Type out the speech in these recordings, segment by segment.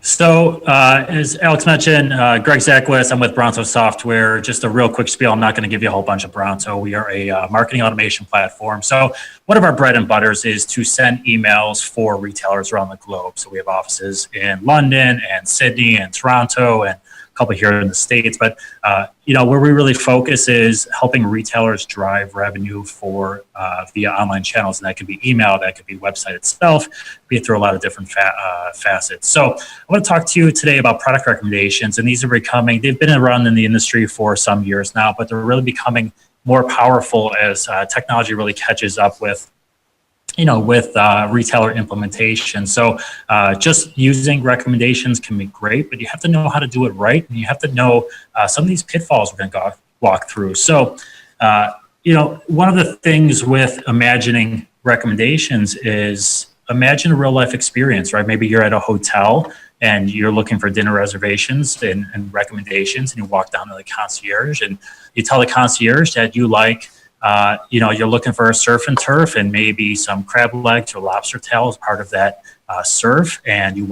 So, as Alex mentioned, Greg Zacowicz, I'm with Bronto Software. Just a real quick spiel. I'm not going to give you a whole bunch of Bronto. We are a marketing automation platform. So one of our bread and butters is to send emails for retailers around the globe. So we have offices in London and Sydney and Toronto and a couple here in the States. But, where we really focus is helping retailers drive revenue for via online channels. And that could be email, that could be website itself, be through a lot of different facets. So I want to talk to you today about product recommendations. And these are they've been around in the industry for some years now, but they're really becoming more powerful as technology really catches up with retailer implementation. So just using recommendations can be great, but you have to know how to do it right. And you have to know some of these pitfalls we're going to walk through. So, one of the things with imagining recommendations is imagine a real life experience, right? Maybe you're at a hotel and you're looking for dinner reservations and recommendations, and you walk down to the concierge and you tell the concierge that you like you're looking for a surf and turf and maybe some crab legs or lobster tail as part of that surf. And you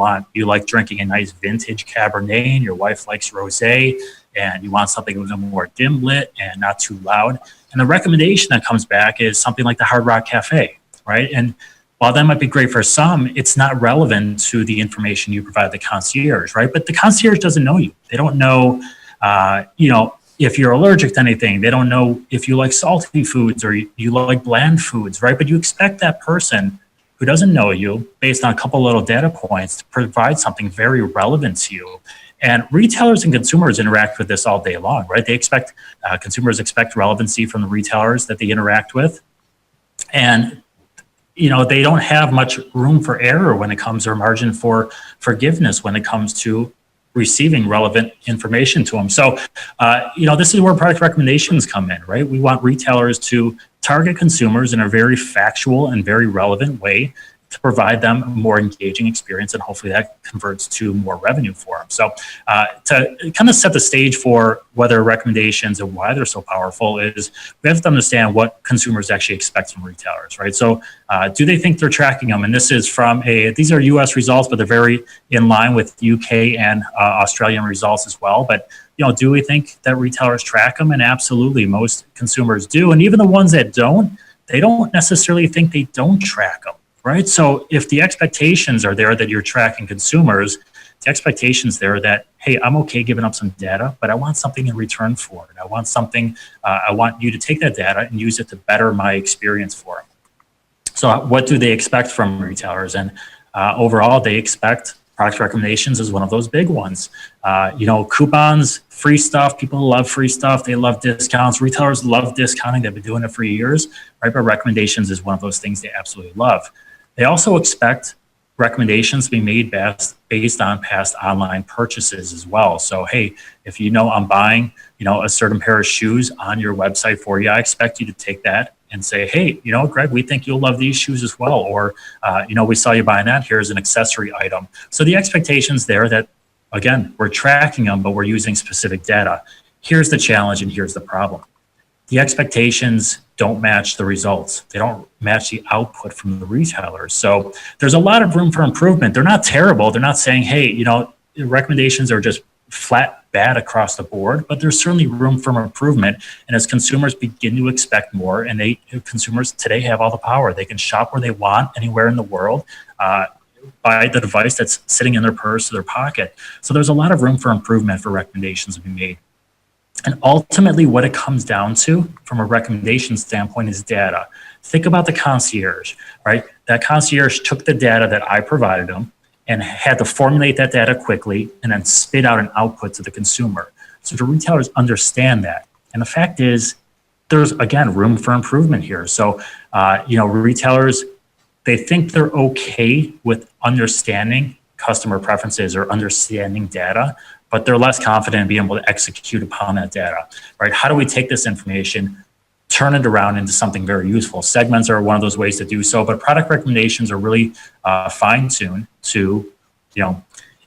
like drinking a nice vintage Cabernet, and your wife likes rosé, and you want something a little more dim lit and not too loud. And the recommendation that comes back is something like the Hard Rock Cafe, right? And while that might be great for some, it's not relevant to the information you provide the concierge, right? But the concierge doesn't know you. They don't know, if you're allergic to anything. They don't know if you like salty foods or you like bland foods, right? But you expect that person who doesn't know you, based on a couple little data points, to provide something very relevant to you. And retailers and consumers interact with this all day long, right? Consumers expect relevancy from the retailers that they interact with. And they don't have much room for error when it comes, or margin for forgiveness when it comes to receiving relevant information to them. So, this is where product recommendations come in, right? We want retailers to target consumers in a very factual and very relevant way to provide them a more engaging experience, and hopefully that converts to more revenue for them. So to kind of set the stage for whether recommendations and why they're so powerful is we have to understand what consumers actually expect from retailers, right? So do they think they're tracking them? And this is these are US results, but they're very in line with UK and Australian results as well. But do we think that retailers track them? And absolutely, most consumers do. And even the ones that don't, they don't necessarily think they don't track them. Right. So if the expectations are there that you're tracking consumers, the expectations there that, hey, I'm okay giving up some data, but I want something in return for it. I want you to take that data and use it to better my experience for them. So what do they expect from retailers? And overall, they expect product recommendations as one of those big ones. Coupons, free stuff. People love free stuff. They love discounts. Retailers love discounting. They've been doing it for years, right? But recommendations is one of those things they absolutely love. They also expect recommendations to be made based on past online purchases as well. So, hey, if I'm buying, a certain pair of shoes on your website for you, I expect you to take that and say, hey, Greg, we think you'll love these shoes as well. Or, we saw you buying that. Here's an accessory item. So the expectations there that, again, we're tracking them, but we're using specific data. Here's the challenge and here's the problem. The expectations don't match the results. They don't match the output from the retailers. So there's a lot of room for improvement. They're not terrible. They're not saying, hey, recommendations are just flat bad across the board, but there's certainly room for improvement. And as consumers begin to expect more, and consumers today have all the power, they can shop where they want anywhere in the world, buy the device that's sitting in their purse or their pocket. So there's a lot of room for improvement for recommendations to be made. And ultimately, what it comes down to from a recommendation standpoint is data. Think about the concierge, right? That concierge took the data that I provided them and had to formulate that data quickly and then spit out an output to the consumer. So the retailers understand that. And the fact is, there's, again, room for improvement here. So, retailers, they think they're okay with understanding customer preferences or understanding data, but they're less confident in being able to execute upon that data, right? How do we take this information, turn it around into something very useful? Segments are one of those ways to do so, but product recommendations are really fine-tuned to,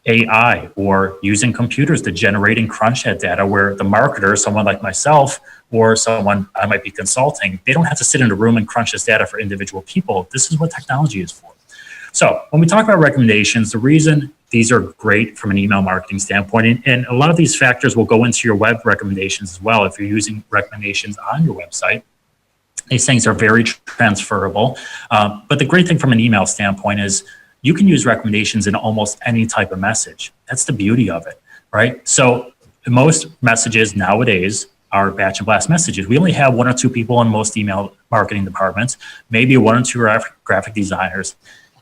AI or using computers to generate and crunch that data, where the marketer, someone like myself or someone I might be consulting, they don't have to sit in a room and crunch this data for individual people. This is what technology is for. So when we talk about recommendations, the reason these are great from an email marketing standpoint, and a lot of these factors will go into your web recommendations as well if you're using recommendations on your website. These things are very transferable. But the great thing from an email standpoint is you can use recommendations in almost any type of message. That's the beauty of it, right? So most messages nowadays are batch and blast messages. We only have 1 or 2 people in most email marketing departments, maybe 1 or 2 graphic designers.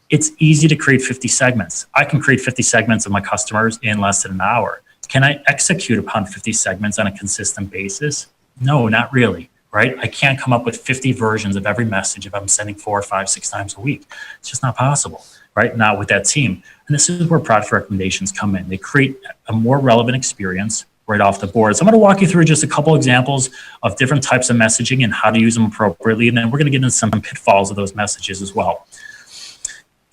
It's easy to create 50 segments. I can create 50 segments of my customers in less than an hour. Can I execute upon 50 segments on a consistent basis? No, not really, right? I can't come up with 50 versions of every message if I'm sending 4, 5, 6 times a week. It's just not possible, right? Not with that team. And this is where product recommendations come in. They create a more relevant experience right off the board. So I'm going to walk you through just a couple examples of different types of messaging and how to use them appropriately. And then we're going to get into some pitfalls of those messages as well.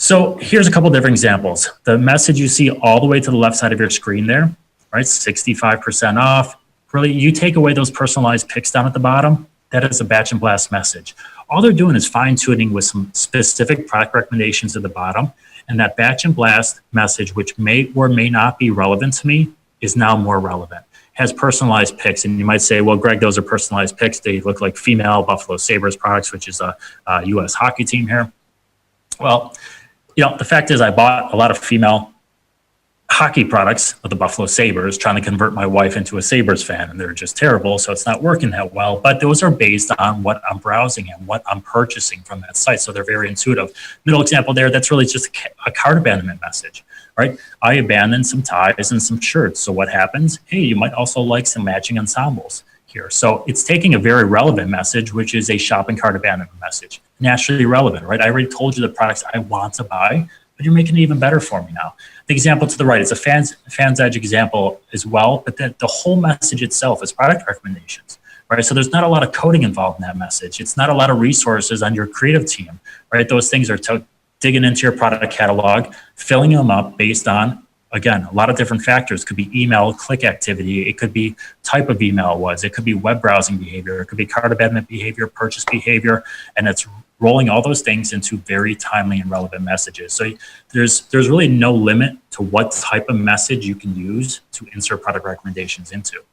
So here's a couple different examples. The message you see all the way to the left side of your screen there, right? 65% off. Really, you take away those personalized picks down at the bottom, that is a batch and blast message. All they're doing is fine tuning with some specific product recommendations at the bottom. And that batch and blast message, which may or may not be relevant to me, is now more relevant. Has personalized picks. And you might say, well, Greg, those are personalized picks. They look like female Buffalo Sabres products, which is a U.S. hockey team here. Well, you know, the fact is I bought a lot of female hockey products of the Buffalo Sabres, trying to convert my wife into a Sabres fan, and they're just terrible, so it's not working that well. But those are based on what I'm browsing and what I'm purchasing from that site, so they're very intuitive. Middle example there, that's really just a cart abandonment message, right? I abandoned some ties and some shirts, so what happens? Hey, you might also like some matching ensembles here. So it's taking a very relevant message, which is a shopping cart abandonment message. Naturally relevant, right? I already told you the products I want to buy, but you're making it even better for me now. The example to the right is a Fans Edge example as well, but the whole message itself is product recommendations, right? So there's not a lot of coding involved in that message. It's not a lot of resources on your creative team, right? Those things are digging into your product catalog, filling them up based on, again, a lot of different factors. It could be email, click activity. It could be type of email it was. It could be web browsing behavior. It could be cart abandonment behavior, purchase behavior, and it's rolling all those things into very timely and relevant messages. So there's really no limit to what type of message you can use to insert product recommendations into.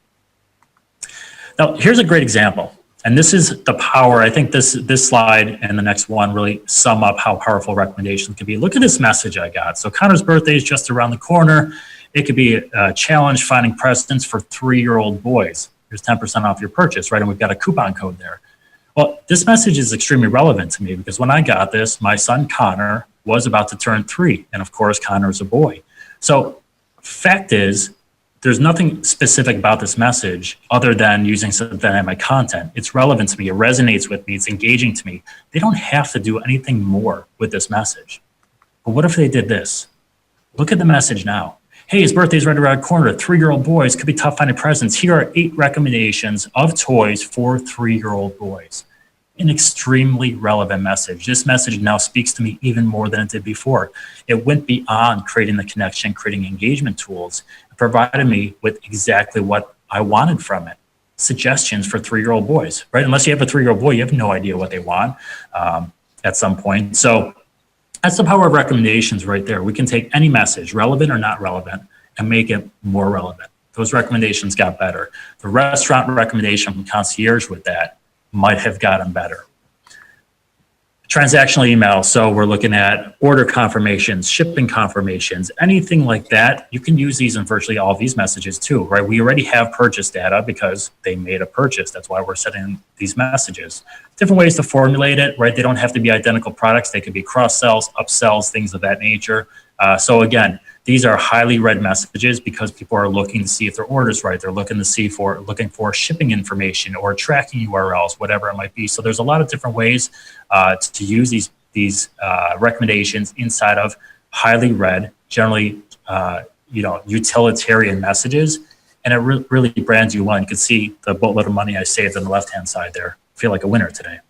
Now, here's a great example. And this is the power. I think this slide and the next one really sum up how powerful recommendations can be. Look at this message I got. So Connor's birthday is just around the corner. It could be a challenge finding presents for 3-year-old boys. Here's 10% off your purchase, right? And we've got a coupon code there. Well, this message is extremely relevant to me because when I got this, my son Connor was about to turn 3. And of course, Connor's a boy. So fact is, there's nothing specific about this message other than using some dynamic content. It's relevant to me. It resonates with me. It's engaging to me. They don't have to do anything more with this message. But what if they did this? Look at the message now. Hey, his birthday's right around the corner. 3-year-old boys could be tough finding presents. Here are 8 recommendations of toys for 3-year-old boys. An extremely relevant message. This message now speaks to me even more than it did before. It went beyond creating the connection, creating engagement tools. It provided me with exactly what I wanted from it. Suggestions for 3-year-old boys, right? Unless you have a 3-year-old boy, you have no idea what they want at some point. So that's the power of recommendations right there. We can take any message, relevant or not relevant, and make it more relevant. Those recommendations got better. The restaurant recommendation from Concierge with that might have gotten better. Transactional email. So we're looking at order confirmations, shipping confirmations, anything like that. You can use these in virtually all of these messages too, right? We already have purchase data because they made a purchase. That's why we're setting these messages. Different ways to formulate it, right? They don't have to be identical products. They could be cross sells, upsells, things of that nature. So again, these are highly read messages because people are looking to see if their order's right. They're looking for shipping information or tracking URLs, whatever it might be. So there's a lot of different ways to use these recommendations inside of highly read, generally utilitarian messages, and it really brands you well. You can see the boatload of money I saved on the left-hand side there. I feel like a winner today.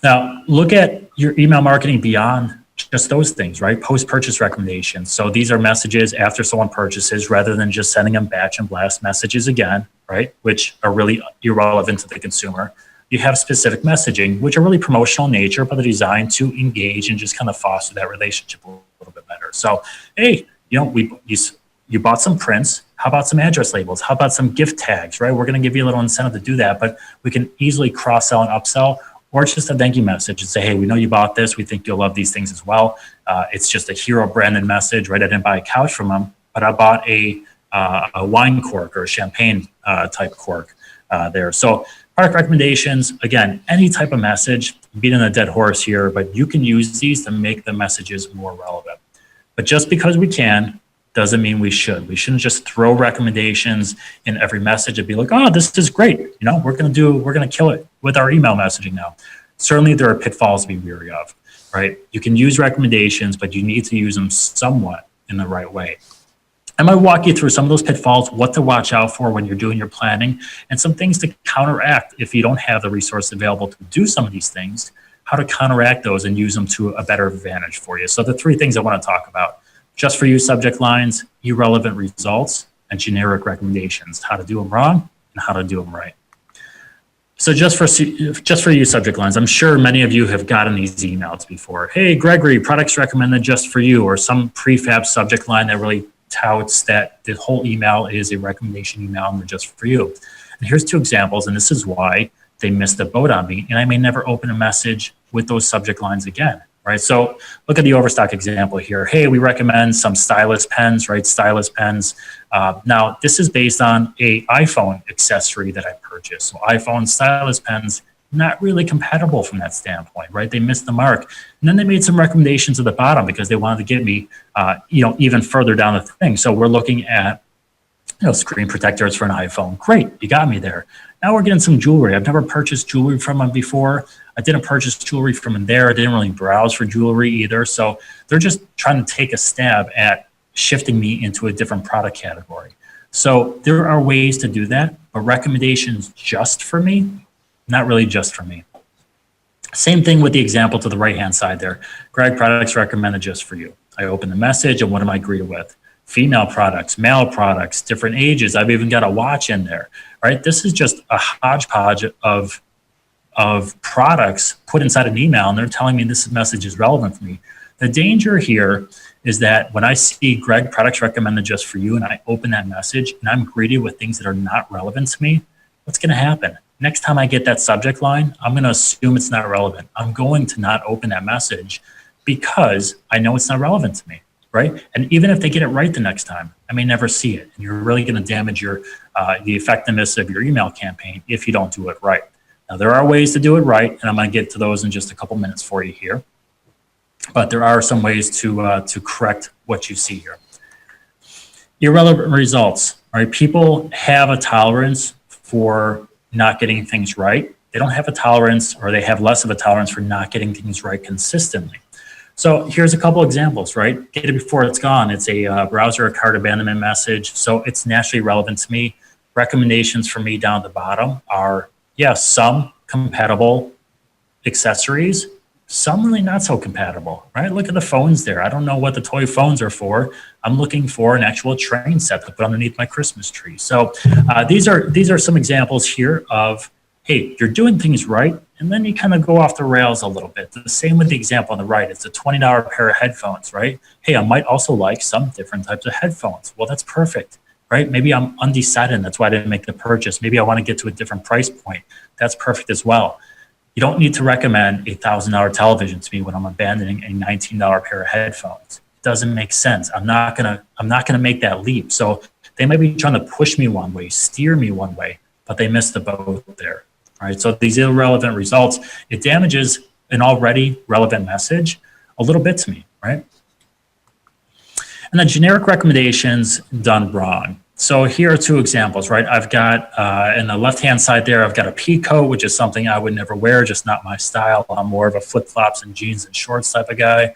Now look at your email marketing beyond just those things, right? Post-purchase recommendations. So these are messages after someone purchases rather than just sending them batch and blast messages again, right? Which are really irrelevant to the consumer. you have specific messaging, which are really promotional in nature, but they're designed to engage and just kind of foster that relationship a little bit better. So, hey, you bought some prints. How about some address labels? How about some gift tags, right? We're going to give you a little incentive to do that, but we can easily cross-sell and upsell, or it's just a thank you message and say, hey, we know you bought this. We think you'll love these things as well. It's just a hero branded message, right? I didn't buy a couch from them, but I bought a wine cork or a champagne type cork there. So product recommendations, again, any type of message, beating a dead horse here, but you can use these to make the messages more relevant. But just because we can, doesn't mean we should. We shouldn't just throw recommendations in every message and be like, oh, this is great. We're going to kill it with our email messaging now. Certainly there are pitfalls to be wary of, right? You can use recommendations, but you need to use them somewhat in the right way. I'm going to walk you through some of those pitfalls, what to watch out for when you're doing your planning, and some things to counteract if you don't have the resource available to do some of these things, how to counteract those and use them to a better advantage for you. So the three things I want to talk about: just for you subject lines, irrelevant results, and generic recommendations, how to do them wrong and how to do them right. So just for you subject lines, I'm sure many of you have gotten these emails before. Hey, Gregory, products recommended just for you, or some prefab subject line that really touts that the whole email is a recommendation email and they're just for you. And here's two examples, and this is why they missed the boat on me, and I may never open a message with those subject lines again. Right, so look at the Overstock example here. Hey, we recommend some stylus pens, right? Stylus pens. Now, this is based on a iPhone accessory that I purchased. So iPhone stylus pens, not really compatible from that standpoint, right? They missed the mark. And then they made some recommendations at the bottom because they wanted to get me, even further down the thing. So we're looking at, screen protectors for an iPhone. Great, you got me there. Now we're getting some jewelry. I've never purchased jewelry from them before. I didn't purchase jewelry from them there. I didn't really browse for jewelry either. So they're just trying to take a stab at shifting me into a different product category. So there are ways to do that, but recommendations just for me, not really just for me. Same thing with the example to the right-hand side there. Greg, products recommended just for you. I open the message, and what am I greeted with? Female products, male products, different ages. I've even got a watch in there, right? This is just a hodgepodge of products put inside an email, and they're telling me this message is relevant for me. The danger here is that when I see Greg, products recommended just for you, and I open that message and I'm greeted with things that are not relevant to me, what's going to happen? Next time I get that subject line, I'm going to assume it's not relevant. I'm going to not open that message because I know it's not relevant to me. Right? And even if they get it right the next time, I may never see it. And you're really going to damage the effectiveness of your email campaign if you don't do it right. Now, there are ways to do it right, and I'm going to get to those in just a couple minutes for you here. But there are some ways to correct what you see here. Irrelevant results, right? People have a tolerance for not getting things right. They don't have a tolerance, or they have less of a tolerance for not getting things right consistently. So here's a couple examples, right? Get it before it's gone. It's a browser or cart abandonment message. So it's naturally relevant to me. Recommendations for me down at the bottom are, some compatible accessories, some really not so compatible, right? Look at the phones there. I don't know what the toy phones are for. I'm looking for an actual train set to put underneath my Christmas tree. So these are some examples here of, hey, you're doing things right, and then you kind of go off the rails a little bit. The same with the example on the right. It's a $20 pair of headphones, right? Hey, I might also like some different types of headphones. Well, that's perfect, right? Maybe I'm undecided, and that's why I didn't make the purchase. Maybe I want to get to a different price point. That's perfect as well. You don't need to recommend a $1,000 television to me when I'm abandoning a $19 pair of headphones. It doesn't make sense. I'm not gonna make that leap. So they might be trying to push me one way, steer me one way, but they missed the boat there. Right, so these irrelevant results, it damages an already relevant message a little bit to me, right? And then generic recommendations done wrong. So here are two examples, right? I've got, in the left-hand side there, I've got a pea coat, which is something I would never wear, just not my style. I'm more of a flip-flops and jeans and shorts type of guy.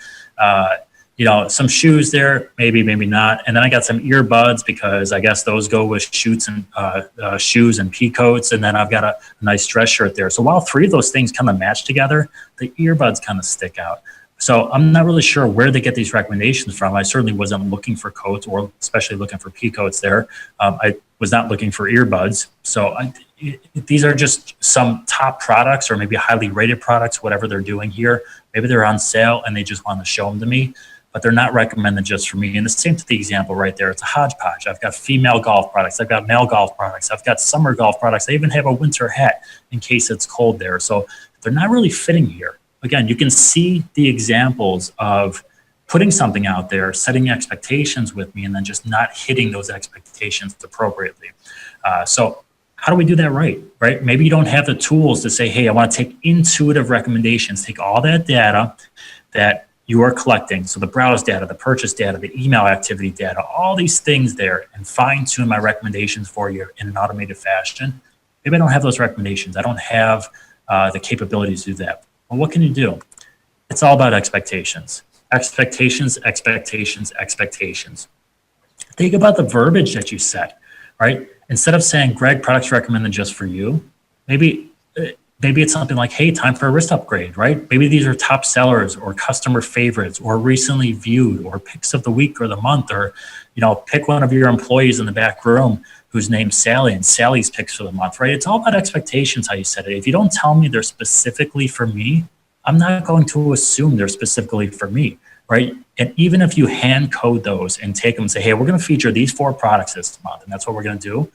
Some shoes there, maybe not. And then I got some earbuds because I guess those go with shoes and pea coats. And then I've got a nice dress shirt there. So while three of those things kind of match together, the earbuds kind of stick out. So I'm not really sure where they get these recommendations from. I certainly wasn't looking for coats, or especially looking for pea coats there. I was not looking for earbuds. So these are just some top products or maybe highly rated products, whatever they're doing here. Maybe they're on sale and they just want to show them to me, but they're not recommended just for me. And the same to the example right there. It's a hodgepodge. I've got female golf products. I've got male golf products. I've got summer golf products. I even have a winter hat in case it's cold there. So they're not really fitting here. Again, you can see the examples of putting something out there, setting expectations with me, and then just not hitting those expectations appropriately. So how do we do that right? Maybe you don't have the tools to say, hey, I want to take intuitive recommendations, take all that data that you are collecting. So the browse data, the purchase data, the email activity data, all these things there, and fine tune my recommendations for you in an automated fashion. Maybe I don't have those recommendations. I don't have the capabilities to do that. Well, what can you do? It's all about expectations. Expectations, expectations, expectations. Think about the verbiage that you set, right? Instead of saying, Greg, products recommended just for you, maybe it's something like, hey, time for a wrist upgrade, right? Maybe these are top sellers or customer favorites or recently viewed or picks of the week or the month, or, pick one of your employees in the back room who's named Sally and Sally's picks for the month, right? It's all about expectations, how you set it. If you don't tell me they're specifically for me, I'm not going to assume they're specifically for me, right? And even if you hand code those and take them and say, hey, we're going to feature these 4 products this month, and that's what we're going to do,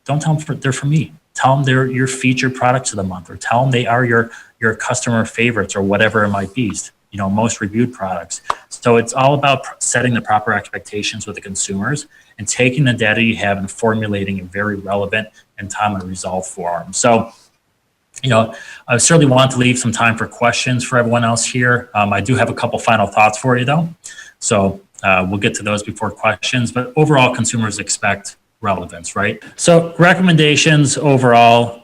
don't tell them they're for me. Tell them they're your featured products of the month, or tell them they are your customer favorites or whatever it might be, most reviewed products. So it's all about setting the proper expectations with the consumers and taking the data you have and formulating a very relevant and time and resolve form. So, I certainly want to leave some time for questions for everyone else here. I do have a couple final thoughts for you, though. So we'll get to those before questions. But overall, consumers expect relevance, right? So recommendations overall,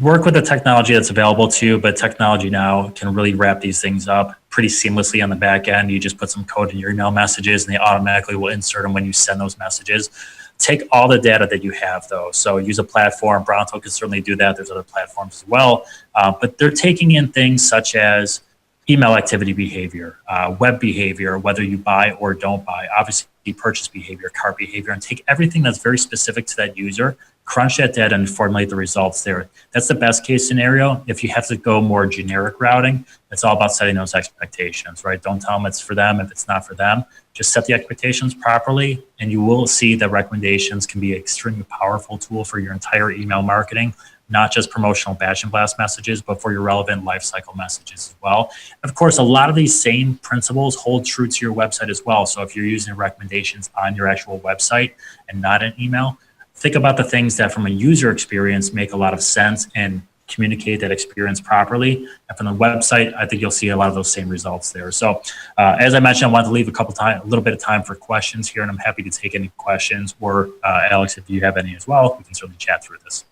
work with the technology that's available to you, but technology now can really wrap these things up pretty seamlessly on the back end. You just put some code in your email messages and they automatically will insert them when you send those messages. Take all the data that you have, though. So use a platform. Bronto can certainly do that. There's other platforms as well. But they're taking in things such as email activity behavior, web behavior, whether you buy or don't buy, obviously purchase behavior, cart behavior, and take everything that's very specific to that user, crunch that data, and formulate the results there. That's the best case scenario. If you have to go more generic routing, it's all about setting those expectations, right? Don't tell them it's for them if it's not for them. Just set the expectations properly, and you will see that recommendations can be an extremely powerful tool for your entire email marketing, not just promotional batch and blast messages, but for your relevant lifecycle messages as well. Of course, a lot of these same principles hold true to your website as well. So if you're using recommendations on your actual website and not an email, think about the things that from a user experience make a lot of sense and communicate that experience properly. And from the website, I think you'll see a lot of those same results there. So as I mentioned, I wanted to leave a little bit of time for questions here, and I'm happy to take any questions, or Alex, if you have any as well, we can certainly chat through this.